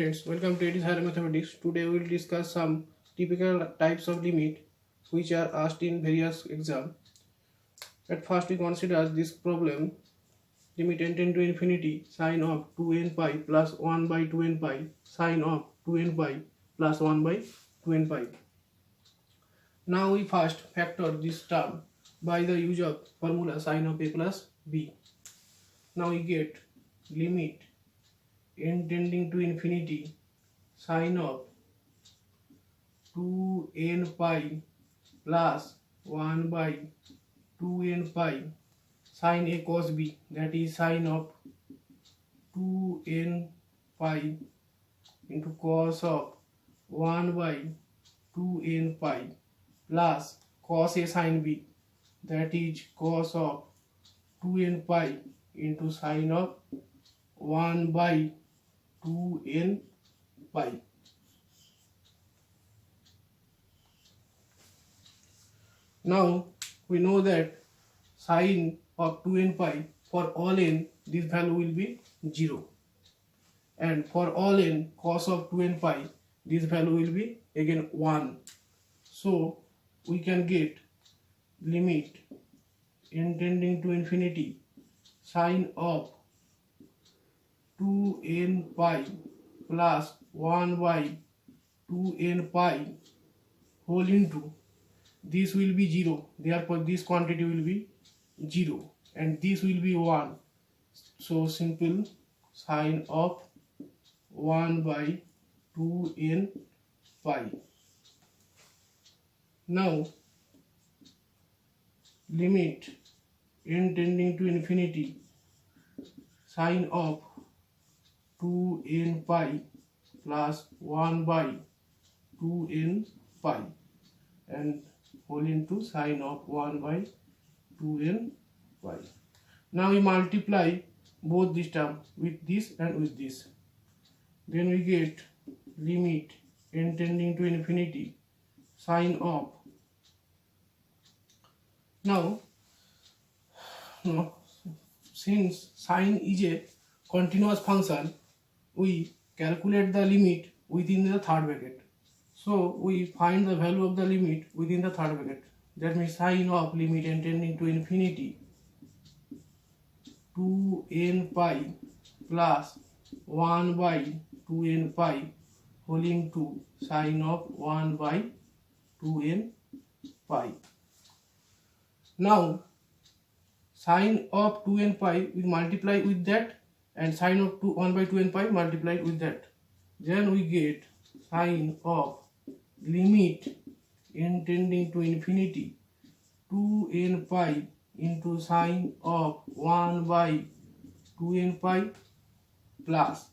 Friends, welcome to It is Higher Mathematics. Today we will discuss some typical types of limit which are asked in various exams. At first we consider this problem, limit n tend to infinity sine of 2n pi plus 1 by 2n pi sine of 2n pi plus 1 by 2n pi. Now we first factor this term by the use of formula sine of a plus b. Now we get limit n tending to infinity sine of 2n pi plus 1 by 2n pi sine a cos b, that is sine of 2n pi into cos of 1 by 2n pi plus cos a sine b, that is cos of 2n pi into sine of 1 by 2n pi. Now we know that sine of 2n pi, for all n this value will be 0, and for all n cos of 2n pi this value will be again 1. So we can get limit n tending to infinity sine of 2n pi plus 1 by 2n pi whole into, this will be 0, therefore this quantity will be 0 and this will be 1. So simple sine of 1 by 2n pi. Now limit n tending to infinity sine of 2n pi plus 1 by 2n pi and whole into sine of 1 by 2n pi. Now we multiply both this term with this and with this. Then we get limit n tending to infinity sine of, now since sine is a continuous function, we calculate the limit within the third bracket. So we find the value of the limit within the third bracket. That means sine of limit n tending to infinity 2n pi plus 1 by 2n pi whole into sine of 1 by 2n pi. Now sine of 2n pi we multiply with that, and sine of 1 by 2n pi multiplied with that. Then we get sine of limit n tending to infinity 2n pi into sine of 1 by 2n pi plus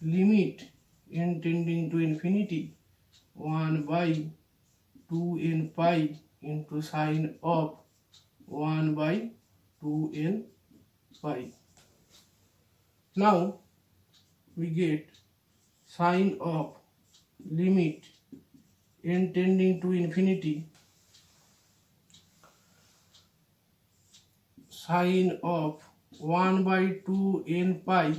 limit n tending to infinity 1 by 2n pi into sine of 1 by 2n pi. Now we get sine of limit n tending to infinity sine of 1 by 2n pi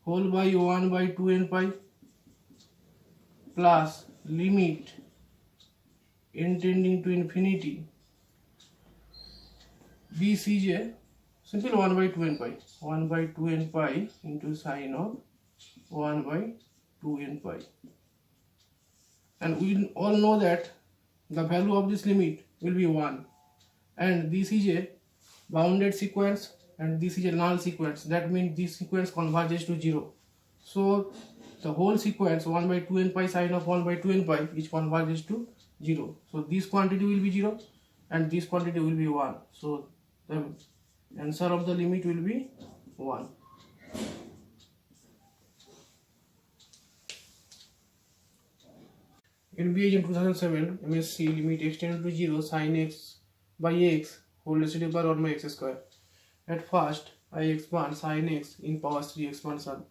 whole by 1 by 2n pi plus limit n tending to infinity, this is a simple 1 by 2n pi, 1 by 2n pi into sine of 1 by 2n pi. And we all know that the value of this limit will be 1, and this is a bounded sequence and this is a null sequence. That means this sequence converges to 0. So the whole sequence 1 by 2n pi sine of 1 by 2n pi which converges to 0. So this quantity will be 0 and this quantity will be 1. So the answer of the limit will be 1. NBHM 2007 MSc limit extended to 0 sin x by x whole raised to the power 1 by x square. At first I expand sin x in power 3 expansion.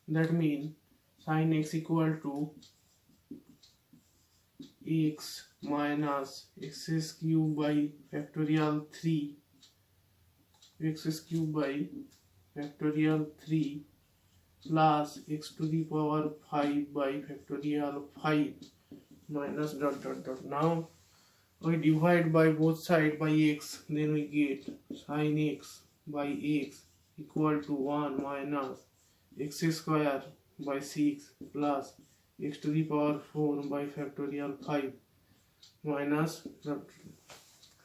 That means sin x equal to x minus x cube by factorial 3 x cube by factorial 3 plus x to the power 5 by factorial 5 minus dot dot dot. Now we divide by both sides by x, then we get sin x by x equal to 1 minus x square by 6 plus x to the power 4 by factorial 5 minus.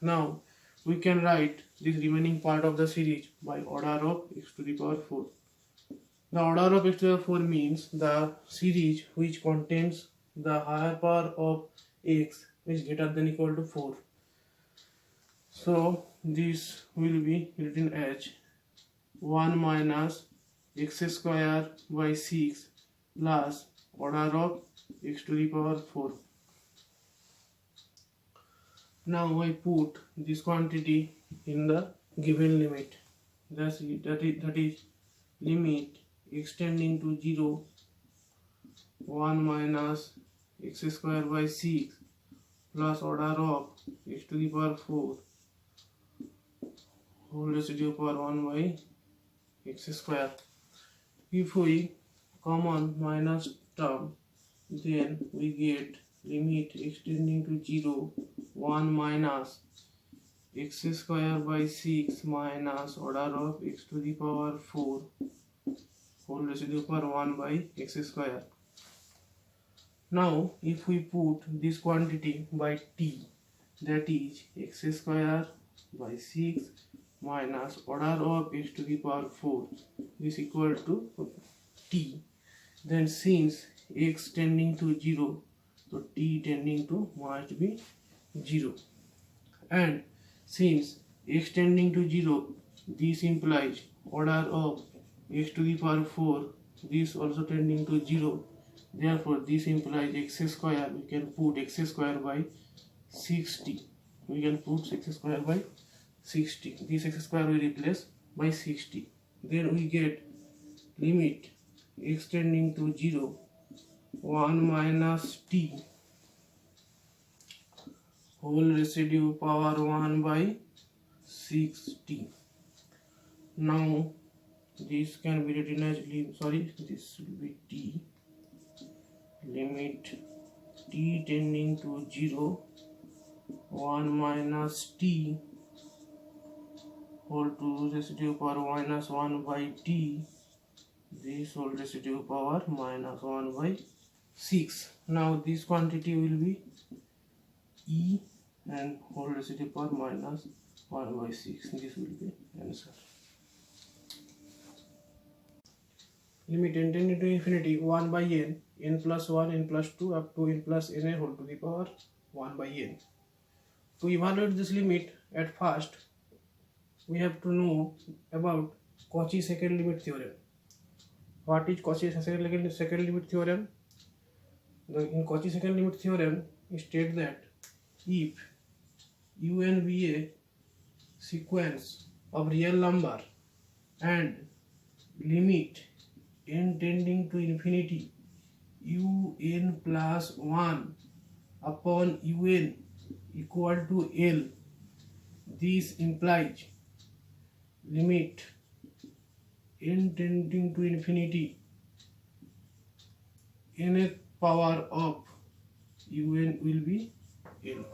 Now we can write this remaining part of the series by order of x to the power 4. The order of x to the power 4 means the series which contains the higher power of x is greater than equal to 4. So this will be written as 1 minus x square by 6 plus order of x to the power 4. Now I put this quantity in the given limit. That is limit x tending to 0, 1 minus x square by 6 plus order of x to the power 4 whole residue power 1 by x square. If we common minus term, then we get limit x tending to 0, 1 minus x square by 6 minus order of x to the power 4 whole residue power 1 by x square. Now if we put this quantity by t, that is x square by 6 minus order of x to the power 4 is equal to t, then since x tending to 0, so t tending to must be 0, and since x tending to 0, this implies order of x to the power 4, this also tending to 0, therefore this implies x square. We can put x square by 60. We can put x square by 60. This x square we replace by 60. Then we get limit x tending to 0, 1 minus t whole residue power 1 by 6t. Now this can be written as this will be t, limit t tending to 0, 1 minus t whole to residue power minus 1 by t, this whole residue power minus 1 by 6. Now this quantity will be e and whole residue power minus 1 by 6. This will be answer. Limit n tending to infinity 1 by n, n plus 1, n plus 2 up to n plus n whole to the power 1 by n. To evaluate this limit, at first we have to know about Cauchy second limit theorem. What is Cauchy second limit theorem? In Cauchy second limit theorem, it states that if un be a sequence of real number and limit n tending to infinity un plus 1 upon un equal to L, this implies limit n tending to infinity nth power of un will be L.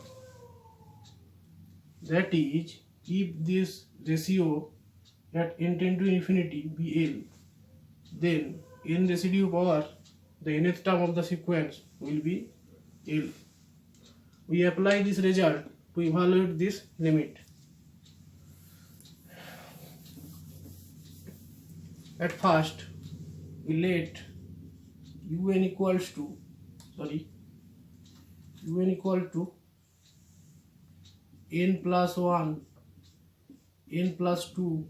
That is, if this ratio at n tend to infinity be L, then n residue power, the nth term of the sequence, will be L. We apply this result to evaluate this limit. At first, we let un equal to n plus 1, n plus 2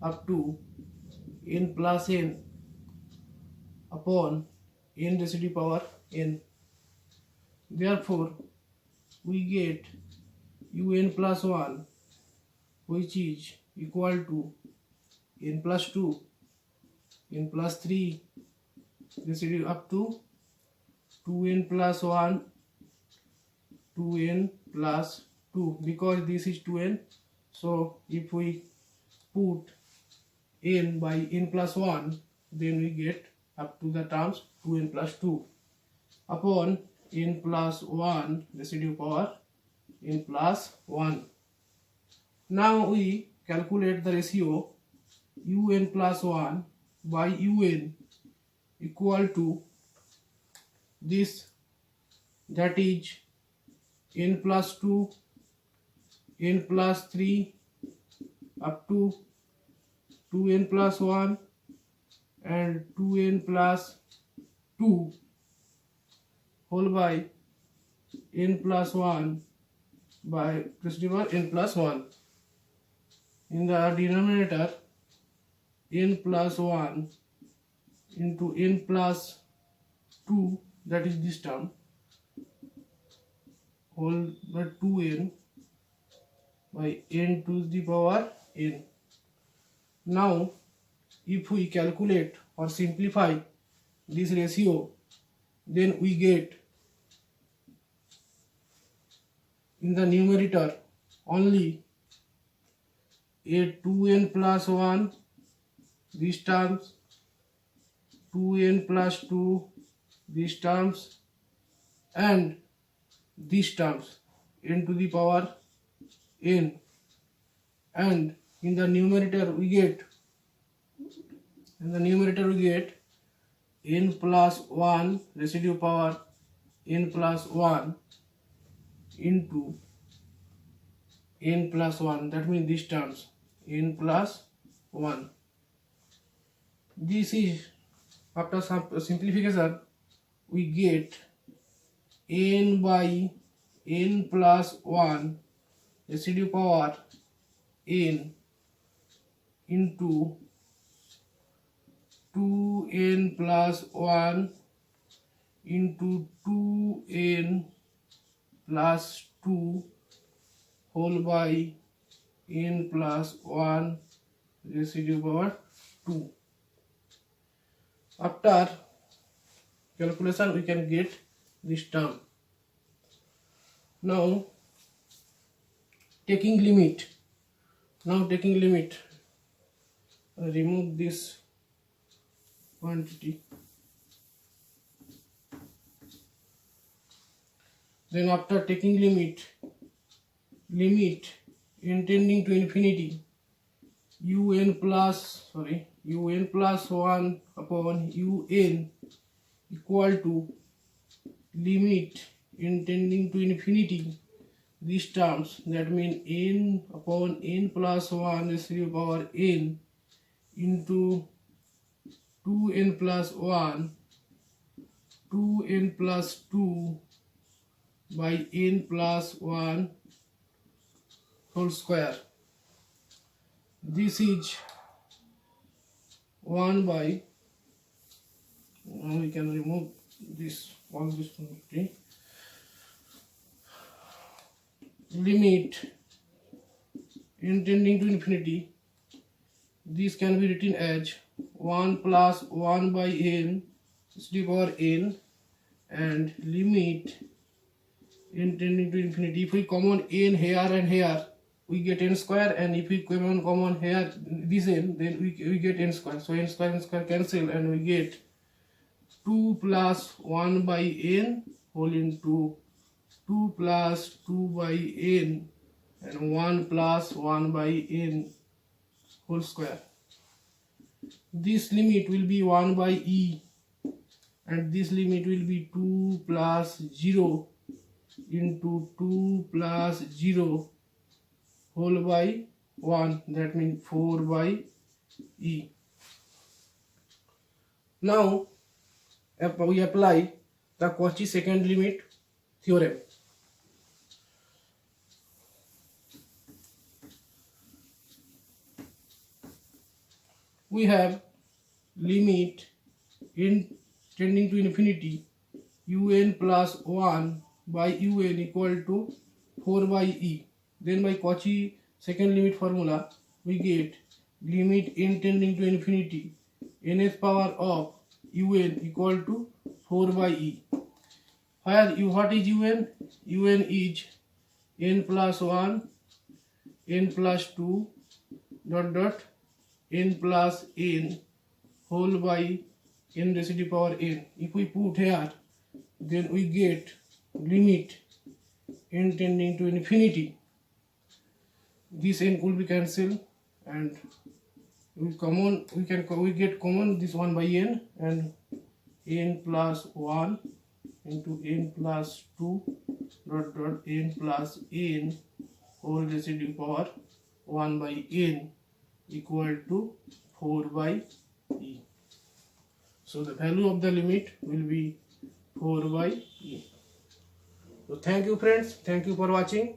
up to n plus n upon n residue power n. Therefore, we get un plus 1, which is equal to n plus 2, n plus 3 residue up to 2n plus 1, 2n plus 2, because this is 2n. So if we put n by n plus 1, then we get up to the terms 2n plus 2 upon n plus 1 residue power n plus 1. Now we calculate the ratio un plus 1 by un equal to this, that is n plus 2, n plus 3 up to 2n plus 1 and 2n plus 2 whole by n plus 1 by residue n plus 1. In the denominator, n plus 1 into n plus 2, that is this term, whole by 2n by n to the power n. Now if we calculate or simplify this ratio, then we get in the numerator only a 2n plus 1, these terms, 2n plus 2, these terms, and these terms, n to the power n, and in the numerator we get n plus 1 residue power n plus 1 into n plus 1, that means these terms n plus 1. This is, after some simplification, we get n by n plus 1 residue power n into 2n plus 1 into 2n plus 2 whole by n plus 1 residue power 2. After calculation we can get this term. Now taking limit, remove this quantity. Then after taking limit intending to infinity, un plus 1 upon un equal to limit intending to infinity, these terms, that means n upon n plus 1 residue power n into 2n plus 1, 2n plus 2 by n plus 1 whole square. This is 1 by, now we can remove this, all this quantity. Limit intending to infinity, this can be written as 1 plus 1 by n to the power n, and limit intending to infinity, if we common n here and here, we get n square, and if we common here this n, then we get n square. So n square cancel, and we get 2 plus 1 by n whole into 2 plus 2 by n and 1 plus 1 by n whole square. This limit will be 1 by e, and this limit will be 2 plus 0 into 2 plus 0 whole by 1, that means 4 by e. Now we apply the Cauchy second limit theorem. We have limit in tending to infinity un plus 1 by un equal to 4 by e. Then by Cauchy second limit formula we get limit n tending to infinity nth power of un equal to 4 by e. Where what is un? Un is n plus 1, n plus 2 dot n plus n whole by n raised to the power n. If we put here, then we get limit n tending to infinity. This n will be cancelled, and we get common this 1 by n, and n plus 1 into n plus 2 dot dot n plus n whole raised to the power 1 by n equal to 4 by e. So the value of the limit will be 4 by e. So thank you friends, thank you for watching.